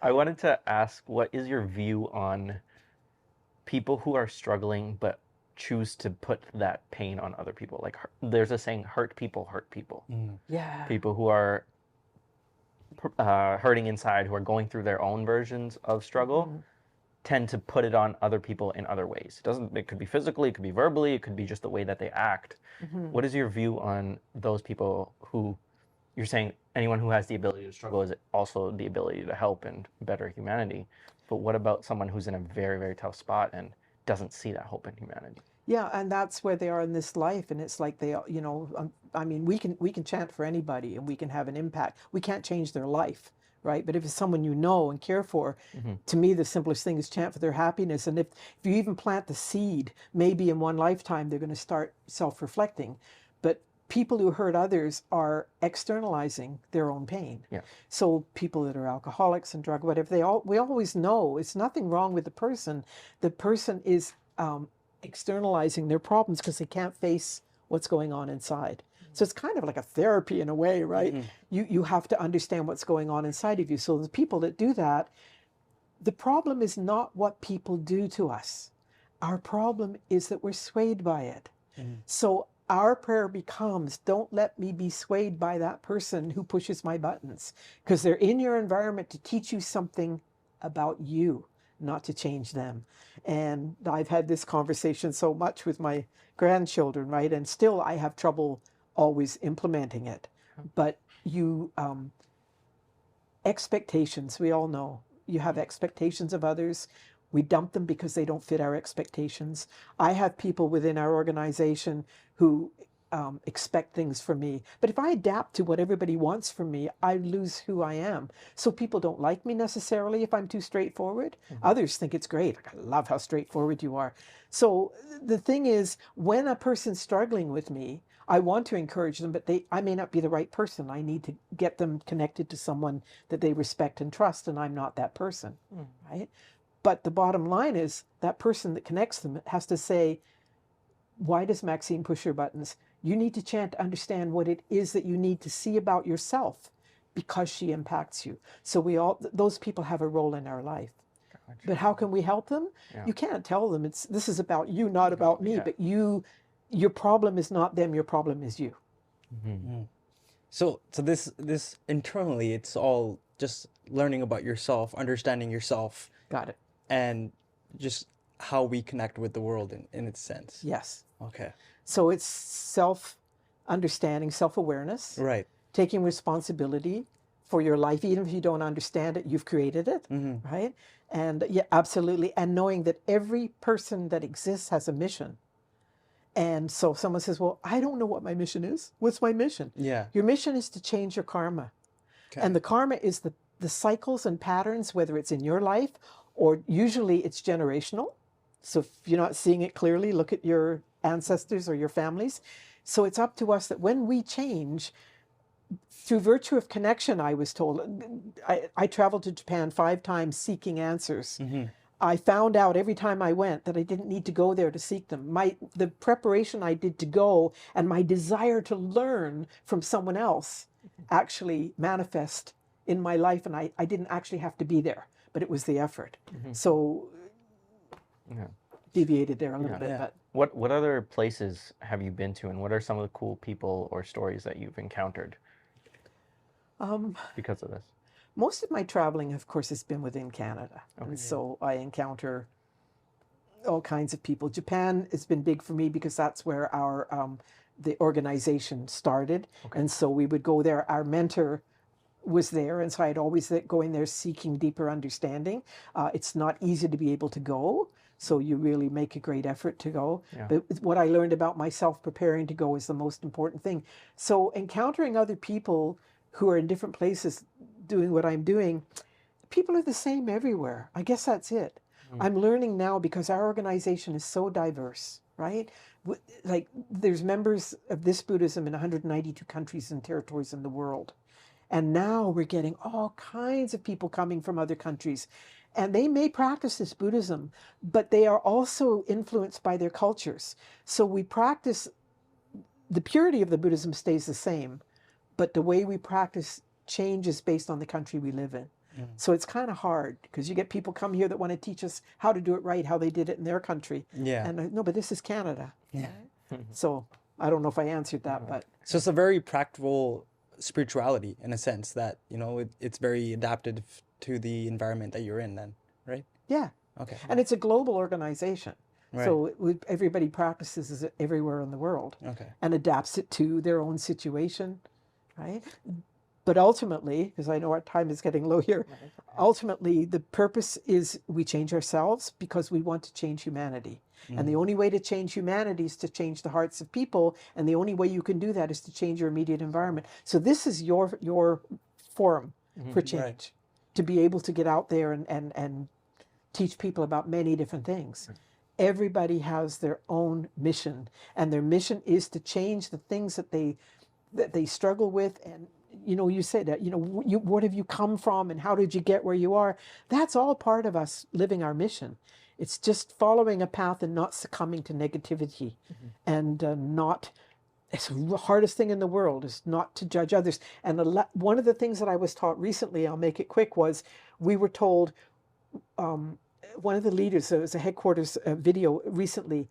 I wanted to ask, what is your view on people who are struggling but choose to put that pain on other people? Like, there's a saying, hurt people hurt people. Yeah. People who are hurting inside, who are going through their own versions of struggle, tend to put it on other people in other ways. It could be physically, it could be verbally, it could be just the way that they act. What is your view on those people who, you're saying anyone who has the ability to struggle is also the ability to help and better humanity. But what about someone who's in a very, very tough spot and doesn't see that hope in humanity? Yeah, and that's where they are in this life, and it's like they, I mean, we can chant for anybody, and we can have an impact. We can't change their life, right? But if it's someone you know and care for, to me, the simplest thing is chant for their happiness. And if you even plant the seed, maybe in one lifetime they're going to start self-reflecting. But people who hurt others are externalizing their own pain. Yeah. So people that are alcoholics and drug whatever, we always know it's nothing wrong with the person. The person is externalizing their problems because they can't face what's going on inside. So it's kind of like a therapy in a way, right? You have to understand what's going on inside of you. So the people that do that, the problem is not what people do to us. Our problem is that we're swayed by it. So our prayer becomes, don't let me be swayed by that person who pushes my buttons, because they're in your environment to teach you something about you, not to change them. And I've had this conversation so much with my grandchildren, right? And still I have trouble always implementing it. But expectations, we all know. You have expectations of others. We dump them because they don't fit our expectations. I have people within our organization who expect things from me. But if I adapt to what everybody wants from me, I lose who I am. So people don't like me necessarily if I'm too straightforward. Others think it's great. Like, I love how straightforward you are. So the thing is, when a person's struggling with me, I want to encourage them, but I may not be the right person. I need to get them connected to someone that they respect and trust, and I'm not that person, right? But the bottom line is that person that connects them has to say, why does Maxine push your buttons? You need to chant to understand what it is that you need to see about yourself, because she impacts you. So those people have a role in our life. Gotcha. But how can we help them? You can't tell them this is about you, not about me, but your problem is not them, your problem is you. So this internally, it's all just learning about yourself, understanding yourself. Got it. And just how we connect with the world in its sense. Yes. Okay. So it's self-understanding, self-awareness. Right. Taking responsibility for your life, even if you don't understand it, you've created it, right? And yeah, absolutely. And knowing that every person that exists has a mission. And so if someone says, well, I don't know what my mission is. What's my mission? Yeah. Your mission is to change your karma. Okay. And the karma is the cycles and patterns, whether it's in your life or usually it's generational. So if you're not seeing it clearly, look at your ancestors or your families. So it's up to us that when we change, through virtue of connection, I was told, I traveled to Japan 5 times seeking answers. I found out every time I went that I didn't need to go there to seek them. The preparation I did to go and my desire to learn from someone else actually manifest in my life, and I didn't actually have to be there, but it was the effort. So deviated there a little bit. But what other places have you been to, and what are some of the cool people or stories that you've encountered because of this? Most of my traveling, of course, has been within Canada. Okay. And so I encounter all kinds of people. Japan has been big for me because that's where the organization started. Okay. And so we would go there. Our mentor was there, and so I'd always go in there seeking deeper understanding. It's not easy to be able to go, so you really make a great effort to go. Yeah. But what I learned about myself preparing to go is the most important thing. So encountering other people who are in different places doing what I'm doing, people are the same everywhere. I guess that's it. I'm learning now because our organization is so diverse, right? Like there's members of this Buddhism in 192 countries and territories in the world. And now we're getting all kinds of people coming from other countries. And they may practice this Buddhism, but they are also influenced by their cultures. So we practice, the purity of the Buddhism stays the same, but the way we practice changes based on the country we live in. So it's kind of hard because you get people come here that want to teach us how to do it right, how they did it in their country. Yeah. And no, but this is Canada. Yeah. So I don't know if I answered that, but So it's a very practical spirituality in a sense that, you know, it's very adapted to the environment that you're in then, right? yeah. Okay. And it's a global organization. Right. So everybody practices it everywhere in the world Okay. and adapts it to their own situation, right? But ultimately, because I know our time is getting low here, ultimately the purpose is we change ourselves because we want to change humanity. And the only way to change humanity is to change the hearts of people. And the only way you can do that is to change your immediate environment. So this is your forum for change, Right. to be able to get out there and teach people about many different things. Everybody has their own mission, and their mission is to change the things that they struggle with. And you know, you said that, you know, what have you come from and how did you get where you are? That's all part of us living our mission. It's just following a path and not succumbing to negativity, and not. It's the hardest thing in the world is not to judge others. And one of the things that I was taught recently, I'll make it quick, was we were told. One of the leaders, there was a headquarters video recently,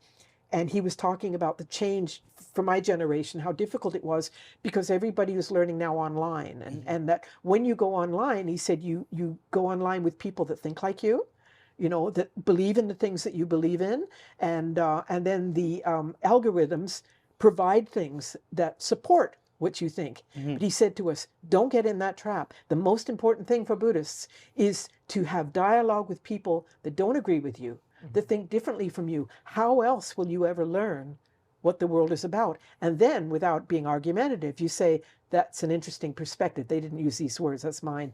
and he was talking about the change for my generation, how difficult it was because everybody was learning now online. And that when you go online, he said, you go online with people that think like you know, that believe in the things that you believe in. And then the algorithms provide things that support what you think. But he said to us, don't get in that trap. The most important thing for Buddhists is to have dialogue with people that don't agree with you, that think differently from you. How else will you ever learn what the world is about? And then, without being argumentative, you say, that's an interesting perspective. They didn't use these words, that's mine.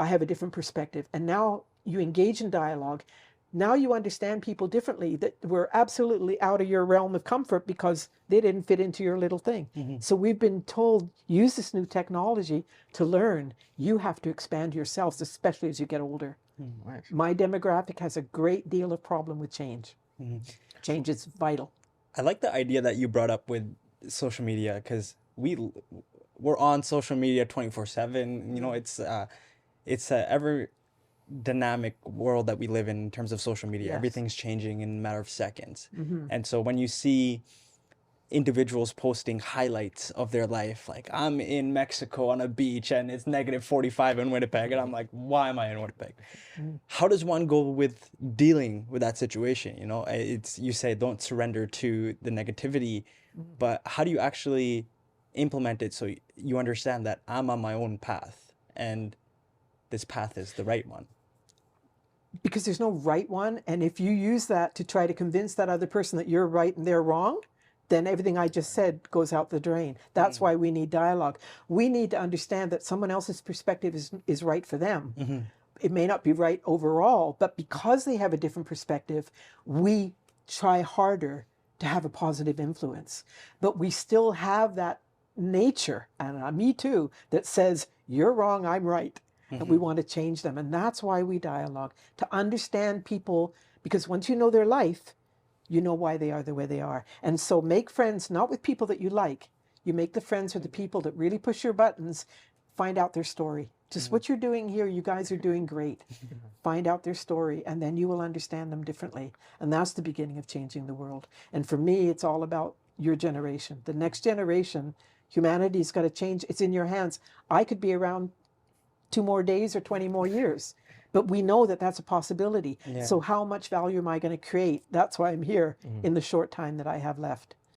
I have a different perspective. And now you engage in dialogue. Now you understand people differently that were absolutely out of your realm of comfort because they didn't fit into your little thing. So we've been told, use this new technology to learn. You have to expand yourselves, especially as you get older. Nice. My demographic has a great deal of problem with change. Change is vital. I like the idea that you brought up with social media because we're on social media 24/7. You know, it's a ever dynamic world that we live in terms of social media. Yes. Everything's changing in a matter of seconds. And so when you see individuals posting highlights of their life, like I'm in Mexico on a beach and it's -45 in Winnipeg, and I'm like, why am I in Winnipeg? How does one go with dealing with that situation? You know, it's, you say don't surrender to the negativity, but how do you actually implement it so you understand that I'm on my own path and this path is the right one? Because there's no right one. And if you use that to try to convince that other person that you're right and they're wrong, then everything I just said goes out the drain. That's why we need dialogue. We need to understand that someone else's perspective is right for them. It may not be right overall, but because they have a different perspective, we try harder to have a positive influence. But we still have that nature, and me too, that says, you're wrong, I'm right. And we want to change them. And that's why we dialogue, to understand people, because once you know their life, you know why they are the way they are. And so make friends, not with people that you like. You make the friends with the people that really push your buttons. Find out their story. Just what you're doing here, you guys are doing great. Find out their story, and then you will understand them differently. And that's the beginning of changing the world. And for me, it's all about your generation. The next generation, humanity's got to change. It's in your hands. I could be around 2 more days or 20 more years. But we know that that's a possibility. Yeah. So how much value am I going to create? That's why I'm here in the short time that I have left.